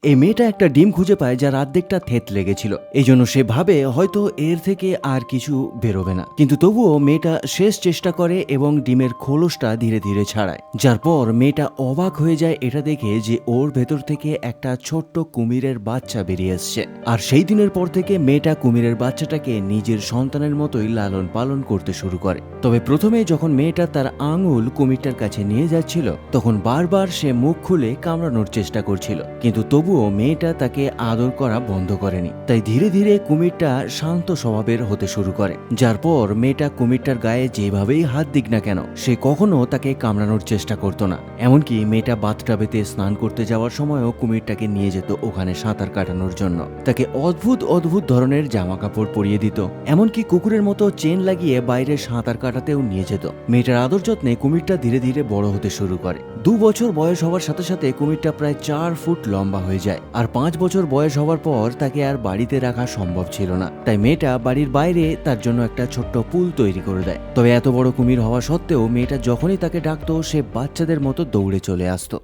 এই মেয়েটা একটা ডিম খুঁজে পায় যার অর্ধেকটা থেতলে গেছিল। এই জন্য সে ভাবে হয়তো এর থেকে আর কিছু বেরোবে না, কিন্তু তবুও মেয়েটা শেষ চেষ্টা করে এবং ডিমের খোলসটা ধীরে ধীরে ছাড়ায়। যার পর মেয়েটা অবাক হয়ে যায় এটা দেখে যে ওর ভেতর থেকে একটা ছোট্ট কুমিরের বাচ্চা বেরিয়ে এসছে। আর সেই দিনের পর থেকে মেয়েটা কুমিরের বাচ্চাটাকে নিজের সন্তানের মতোই লালন পালন করতে শুরু করে। তবে প্রথমে যখন মেয়েটা তার আঙুল কুমিরটার কাছে নিয়ে যাচ্ছিল তখন বারবার সে মুখ খুলে কামড়ানোর চেষ্টা করছিল, কিন্তু তবুও মেয়েটা তাকে আদর করা বন্ধ করেনি। তাই ধীরে ধীরে কুমিরটা শান্ত স্বভাবের হতে শুরু করে। যার পর মেয়েটা কুমিরটার গায়ে যেভাবেই হাত দিক না কেন সে কখনো তাকে কামড়ানোর চেষ্টা করতো না। এমনকি মেয়েটা বাথটাবেতে স্নান করতে যাওয়ার সময়ও কুমিরটাকে নিয়ে যেত ওখানে সাঁতার কাটানোর জন্য। তাকে অদ্ভুত অদ্ভুত ধরনের জামা কাপড় পরিয়ে দিত, এমনকি কুকুরের মতো চেন লাগিয়ে বাইরে সাঁতার কাটাতেও নিয়ে যেত। মেয়েটার আদর যত্নে কুমিরটা ধীরে ধীরে বড় হতে শুরু করে। 2 বছর বয়স হওয়ার সাথে সাথে কুমিরটা প্রায় 4 ফুট লম্বা হয়ে যায়। আর 5 বছর বয়স হওয়ার পর তাকে আর বাড়িতে রাখা সম্ভব ছিল না, তাই মেয়েটা বাড়ির বাইরে তার জন্য একটা ছোট্ট পুল তৈরি করে দেয়। তবে এত বড় কুমির হওয়া সত্ত্বেও মেয়েটা যখনই তাকে ডাকতো সে বাচ্চাদের মতো দৌড়ে চলে আসতো।